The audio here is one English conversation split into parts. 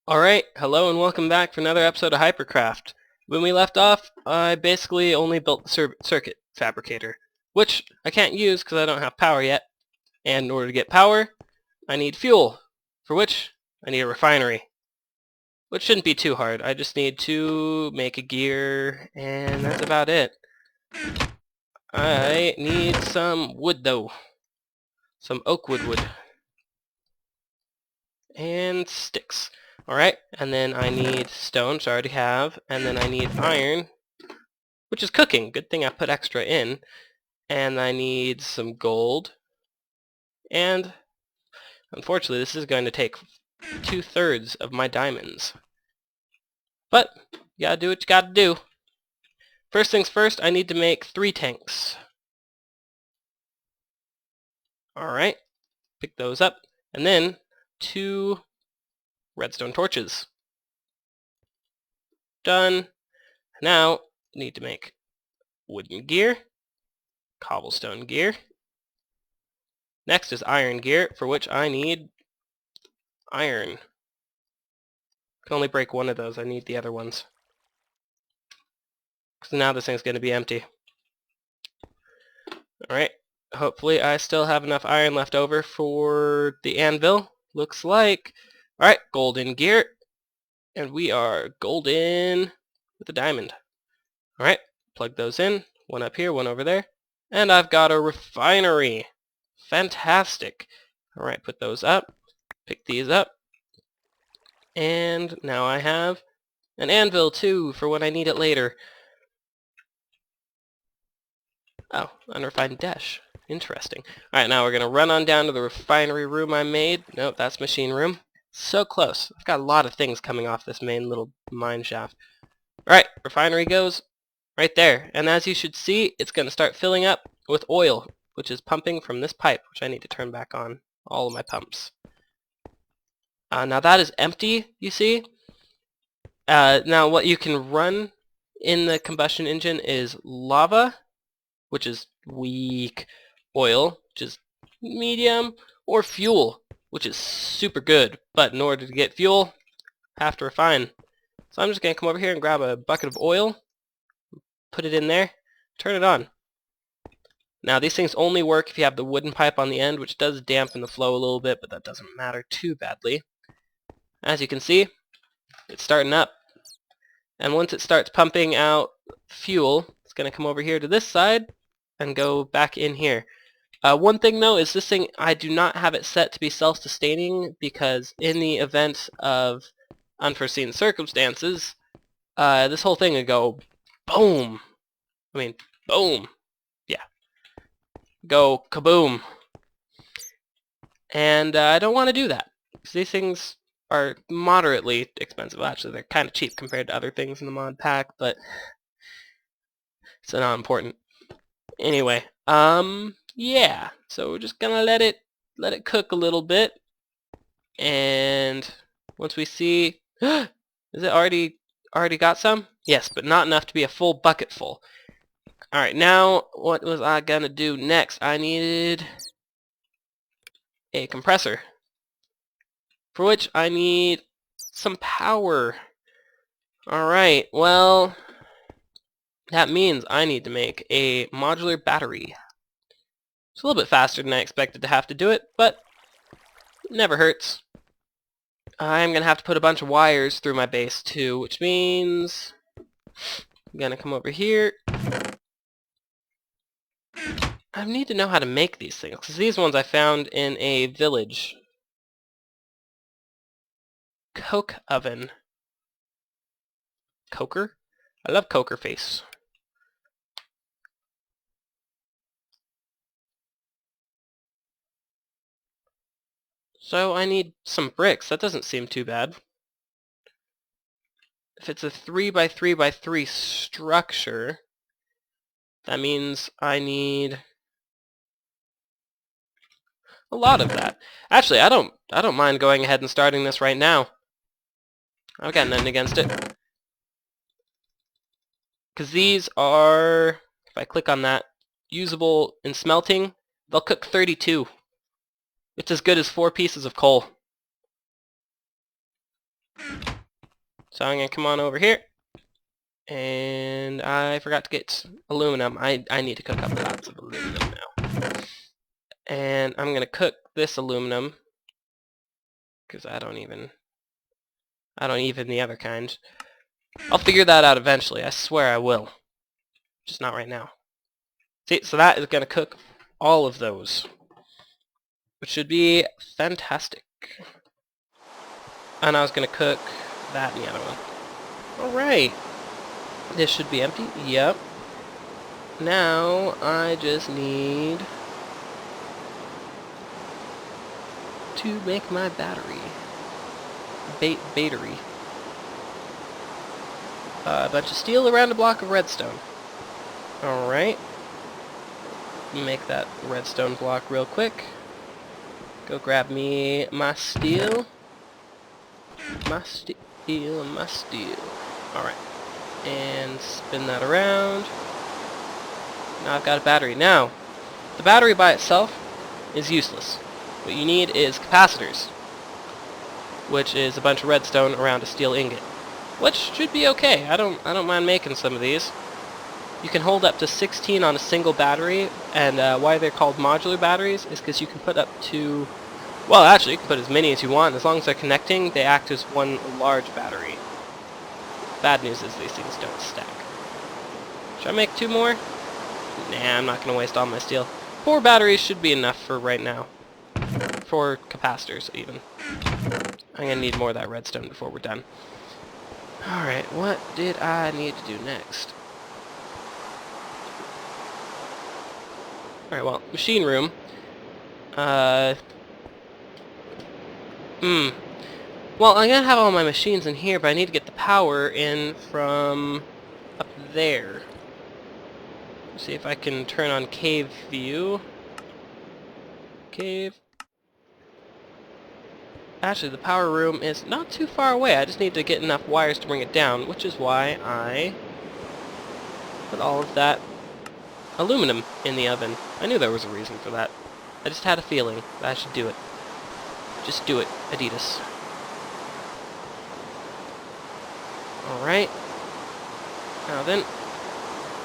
Alright, hello and welcome back for another episode of Hypercraft. When we left off, I basically only built the circuit fabricator, which I can't use because I don't have power yet. And in order to get power, I need fuel, for which I need a refinery. Which shouldn't be too hard. I just need to make a gear, and that's about it. I need some wood though. Some oak wood. And sticks. Alright, and then I need stone, which I already have, and then I need iron, which is cooking. Good thing I put extra in. And I need some gold. And unfortunately, this is going to take 2/3 of my diamonds. But you gotta do what you gotta do. First things first, I need to make 3 tanks. Alright, pick those up. And then 2 redstone torches. Done. Now, need to make wooden gear, cobblestone gear. Next is iron gear, for which I need iron. I can only break one of those, I need the other ones. Because now this thing's going to be empty. Alright, hopefully I still have enough iron left over for the anvil. Looks like. Alright, golden gear. And we are golden with a diamond. Alright, plug those in. One up here, one over there. And I've got a refinery. Fantastic. Alright, put those up. Pick these up. And now I have an anvil too for when I need it later. Oh, unrefined dash. Interesting. Alright, now we're going to run on down to the refinery room I made. Nope, that's machine room. So close. I've got a lot of things coming off this main little mine shaft. Alright, refinery goes right there. And as you should see, it's going to start filling up with oil, which is pumping from this pipe, which I need to turn back on all of my pumps. Now that is empty, you see. Now what you can run in the combustion engine is lava, which is weak, oil, which is medium, or fuel, which is super good. But in order to get fuel, have to refine. So I'm just going to come over here and grab a bucket of oil, put it in there, turn it on. Now these things only work if you have the wooden pipe on the end, which does dampen the flow a little bit, but that doesn't matter too badly. As you can see, it's starting up. And once it starts pumping out fuel, it's going to come over here to this side and go back in here. One thing though is this thing, I do not have it set to be self-sustaining because in the event of unforeseen circumstances, this whole thing would go boom. I mean, boom. Yeah. Go kaboom. And I don't want to do that because these things are moderately expensive. Well, actually, they're kind of cheap compared to other things in the mod pack, but it's not important. Anyway, yeah. So we're just gonna let it cook a little bit, and once we see, is it already got some? Yes, but not enough to be a full bucket full. All right, now what was I gonna do next? I needed a compressor, for which I need some power. Alright, well, that means I need to make a modular battery. It's a little bit faster than I expected to have to do it, but it never hurts. I'm going to have to put a bunch of wires through my base too, which means I'm going to come over here. I need to know how to make these things, because these ones I found in a village. Coke oven. Coker? I love Coker face. So I need some bricks. That doesn't seem too bad. If it's a 3x3x3 structure, that means I need a lot of that. Actually, I don't mind going ahead and starting this right now. I've got nothing against it. Because these are, if I click on that, usable in smelting, they'll cook 32. It's as good as 4 pieces of coal. So I'm going to come on over here. And I forgot to get aluminum. I need to cook up lots of aluminum now. And I'm going to cook this aluminum. Because I don't even the other kind. I'll figure that out eventually. I swear I will. Just not right now. See, so that is going to cook all of those. Which should be fantastic. And I was going to cook that and the other one. Alright. This should be empty. Yep. Now I just need to make my battery. Battery. A bunch of steel around a block of redstone. Alright. Make that redstone block real quick. Go grab me my steel. My steel. Alright. And spin that around. Now I've got a battery. Now, the battery by itself is useless. What you need is capacitors, which is a bunch of redstone around a steel ingot, which should be okay. I don't mind making some of these. You can hold up to 16 on a single battery, and why they're called modular batteries is because you can put up to, well, actually you can put as many as you want. As long as they're connecting, they act as one large battery. Bad news is these things don't stack. Should I make 2 more? Nah, I'm not going to waste all my steel. 4 batteries should be enough for right now. 4 capacitors, even. I'm going to need more of that redstone before we're done. Alright, what did I need to do next? Alright, well, machine room. Well, I'm going to have all my machines in here, but I need to get the power in from up there. Let's see if I can turn on cave view. Cave. Actually, the power room is not too far away. I just need to get enough wires to bring it down, which is why I put all of that aluminum in the oven. I knew there was a reason for that. I just had a feeling that I should do it. Just do it, Adidas. Alright. Now then,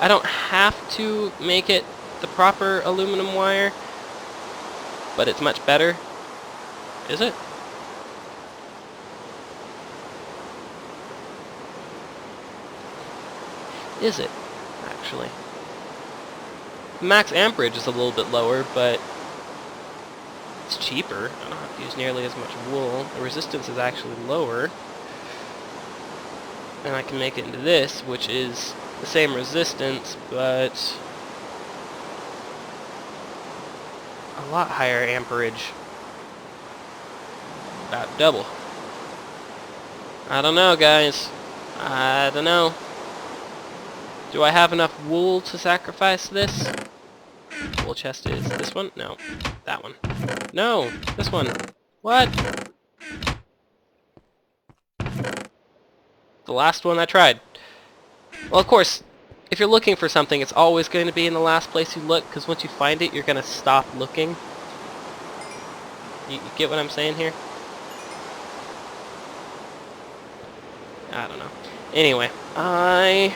I don't have to make it the proper aluminum wire, but it's much better. Is it? Is it, actually? Max amperage is a little bit lower, but it's cheaper. I don't have to use nearly as much wool. The resistance is actually lower. And I can make it into this, which is the same resistance, but a lot higher amperage. About double. I don't know, guys. I don't know. Do I have enough wool to sacrifice this? Wool chest is this one? No. That one. No! This one. What? The last one I tried. Well, of course, if you're looking for something, it's always going to be in the last place you look, because once you find it, you're going to stop looking. You get what I'm saying here? I don't know. Anyway, I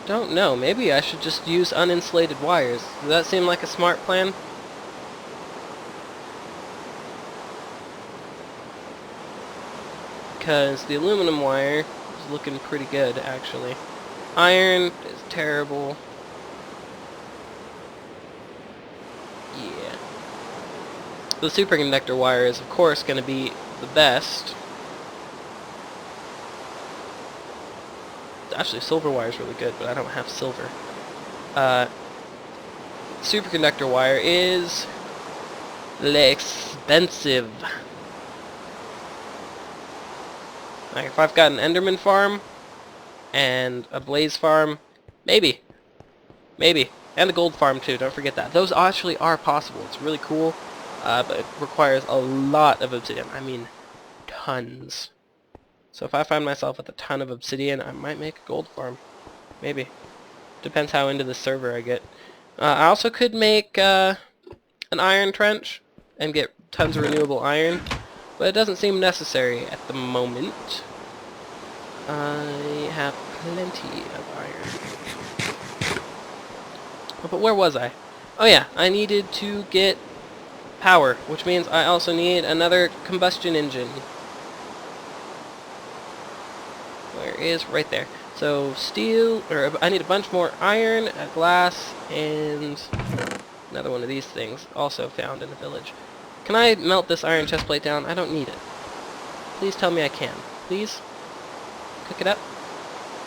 don't know. Maybe I should just use uninsulated wires. Does that seem like a smart plan? Because the aluminum wire is looking pretty good, actually. Iron is terrible. Yeah. The superconductor wire is, of course, going to be the best. Actually, silver wire is really good, but I don't have silver. Superconductor wire is expensive. Like, if I've got an Enderman farm and a Blaze farm, maybe. Maybe. And a gold farm too, don't forget that. Those actually are possible. It's really cool, but it requires a lot of obsidian. I mean, tons. So if I find myself with a ton of obsidian, I might make a gold farm. Maybe. Depends how into the server I get. I also could make an iron trench and get tons of renewable iron. but it doesn't seem necessary at the moment. I have plenty of iron. Oh, but where was I? Oh yeah, I needed to get power, which means I also need another combustion engine. Where is? Right there. So steel, or I need a bunch more iron, glass, and another one of these things, also found in the village. Can I melt this iron chest plate down? I don't need it. Please tell me I can. Please? Cook it up?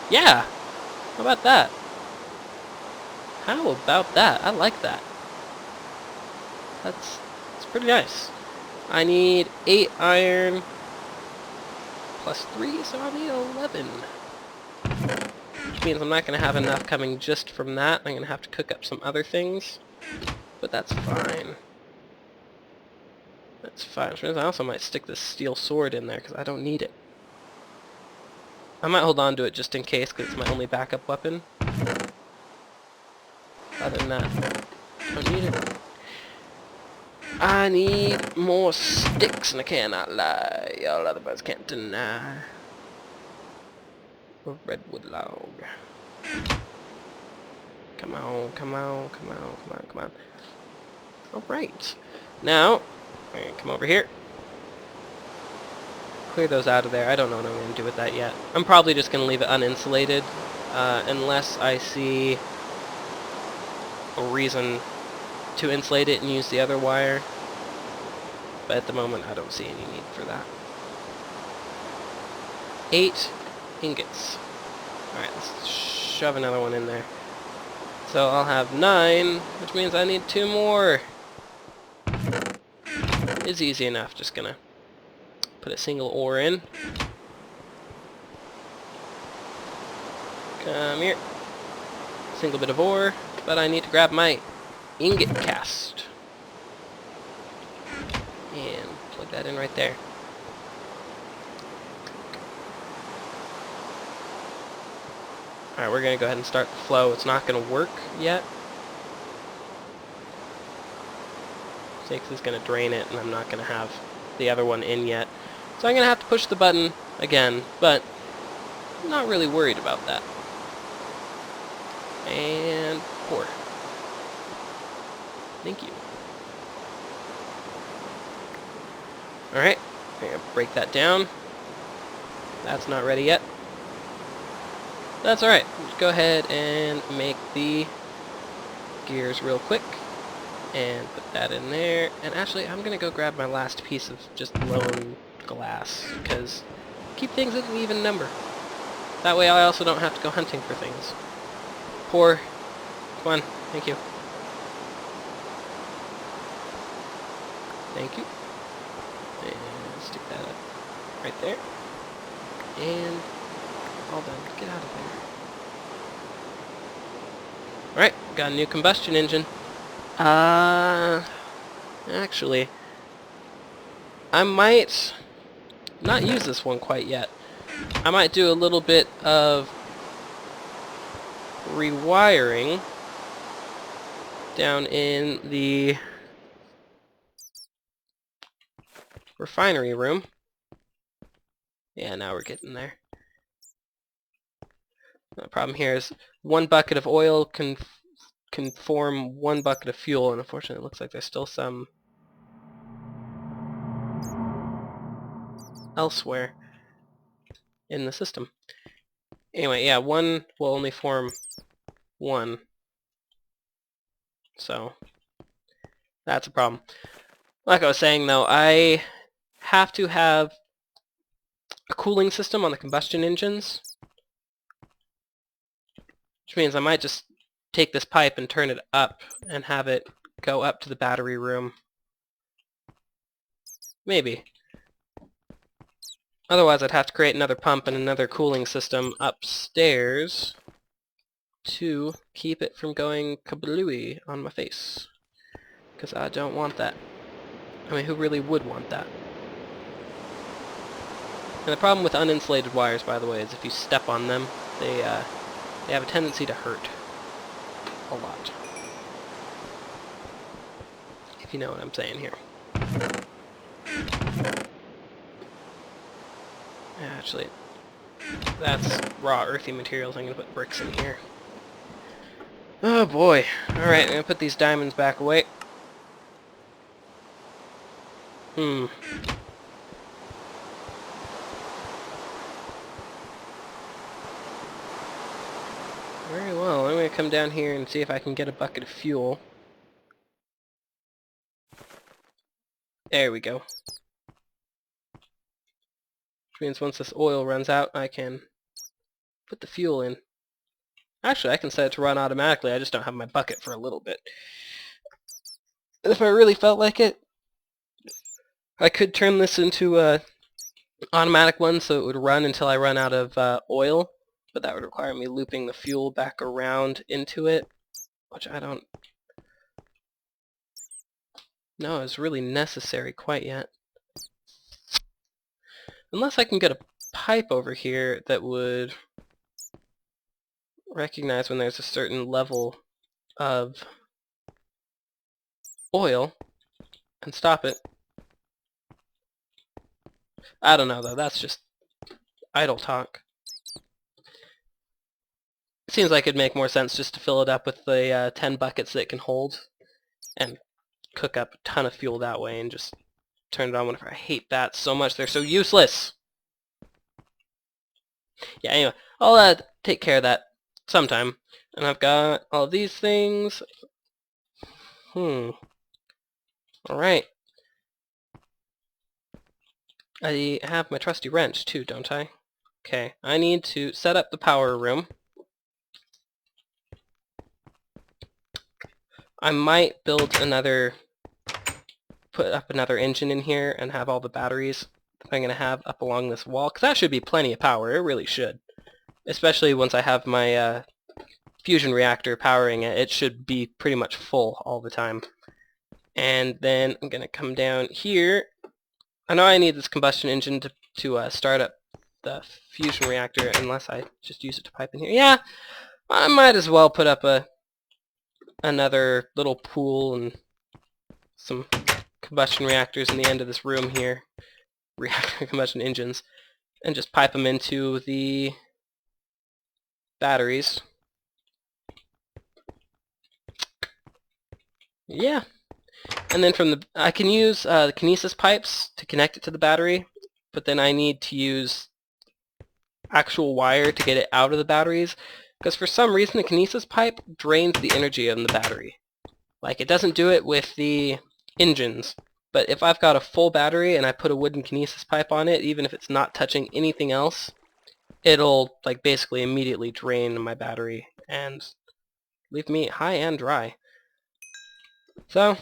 Yeah! How about that? How about that? I like that. That's pretty nice. I need 8 iron plus 3, so I need 11. Which means I'm not going to have enough coming just from that. I'm going to have to cook up some other things. But that's fine. That's fine. Which means I also might stick this steel sword in there because I don't need it. I might hold on to it just in case because it's my only backup weapon. Other than that, I don't need it. I need more sticks, and I cannot lie. Y'all other birds can't deny. A redwood log. Come on, come on, come on, come on, come on. Alright. Now, I'm going to come over here. Clear those out of there. I don't know what I'm going to do with that yet. I'm probably just going to leave it uninsulated, unless I see a reason to insulate it and use the other wire. But at the moment, I don't see any need for that. 8 ingots. Alright, let's shove another one in there. So I'll have 9, which means I need 2 more. It's easy enough, just gonna put a single ore in. Come here. Single bit of ore, but I need to grab my ingot cast. And plug that in right there. Alright, we're going to go ahead and start the flow. It's not going to work yet. Six is going to drain it, and I'm not going to have the other one in yet. So I'm going to have to push the button again, but I'm not really worried about that. And pour. Thank you. Alright, I'm going to break that down. That's not ready yet. That's alright. Go ahead and make the gears real quick. And put that in there. And actually, I'm going to go grab my last piece of just lone glass, because keep things at an even number. That way I also don't have to go hunting for things. Pour. Come on. Thank you. Thank you. And stick that up right there. And all done. Get out of there. Alright, got a new combustion engine. Actually, I might not use this one quite yet. I might do a little bit of rewiring down in the refinery room. Yeah, now we're getting there. The problem here is 1 bucket of oil can form 1 bucket of fuel, and unfortunately it looks like there's still some elsewhere in the system. Anyway, yeah, 1 will only form 1. So that's a problem. Like I was saying though, I have to have a cooling system on the combustion engines, which means I might just take this pipe and turn it up and have it go up to the battery room. Maybe. Otherwise I'd have to create another pump and another cooling system upstairs to keep it from going kablooey on my face. Because I don't want that. I mean, who really would want that? And the problem with uninsulated wires, by the way, is if you step on them, they have a tendency to hurt a lot. If you know what I'm saying here. Actually, that's raw earthy materials. I'm going to put bricks in here. Oh boy. Alright, I'm going to put these diamonds back away. Very well. I'm going to come down here and see if I can get a bucket of fuel. There we go. Which means once this oil runs out, I can put the fuel in. Actually, I can set it to run automatically. I just don't have my bucket for a little bit. And if I really felt like it, I could turn this into a automatic one so it would run until I run out of oil. But that would require me looping the fuel back around into it, which I don't know is really necessary quite yet. Unless I can get a pipe over here that would recognize when there's a certain level of oil and stop it. I don't know though, that's just idle talk. It seems like it'd make more sense just to fill it up with the 10 buckets that it can hold and cook up a ton of fuel that way and just turn it on whenever. I hate bats so much, they're so useless! Yeah, anyway, I'll take care of that sometime. And I've got all of these things. Alright. I have my trusty wrench too, don't I? Okay, I need to set up the power room. I might build another, put up another engine in here and have all the batteries that I'm going to have up along this wall, because that should be plenty of power, it really should. Especially once I have my fusion reactor powering it, it should be pretty much full all the time. And then I'm going to come down here. I know I need this combustion engine to start up the fusion reactor, unless I just use it to pipe in here. Yeah, I might as well put up another little pool and some combustion reactors in the end of this room here. Reactor combustion engines. And just pipe them into the batteries. Yeah. And then from the, I can use the kinesis pipes to connect it to the battery, but then I need to use actual wire to get it out of the batteries, because for some reason the kinesis pipe drains the energy in the battery. Like, it doesn't do it with the engines, but if I've got a full battery and I put a wooden kinesis pipe on it, even if it's not touching anything else, it'll like basically immediately drain my battery and leave me high and dry. So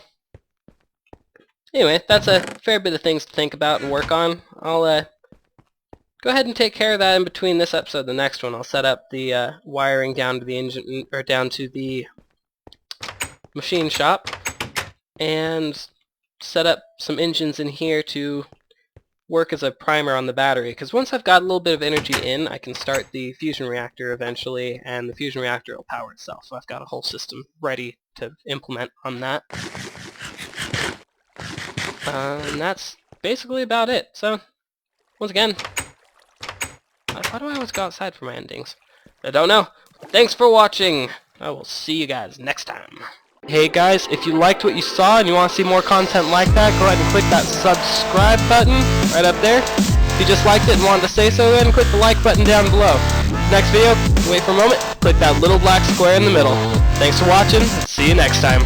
anyway, that's a fair bit of things to think about and work on. I'll go ahead and take care of that in between this episode and the next one. I'll set up the wiring down to the engine, or down to the machine shop, and set up some engines in here to work as a primer on the battery, because once I've got a little bit of energy in, I can start the fusion reactor eventually, and the fusion reactor will power itself. So I've got a whole system ready to implement on that. And that's basically about it. So, once again, why do I always go outside for my endings? I don't know. Thanks for watching. I will see you guys next time. Hey guys, if you liked what you saw and you want to see more content like that, go ahead and click that subscribe button right up there. If you just liked it and wanted to say so, go ahead and click the like button down below. Next video, wait for a moment, click that little black square in the middle. Thanks for watching, see you next time.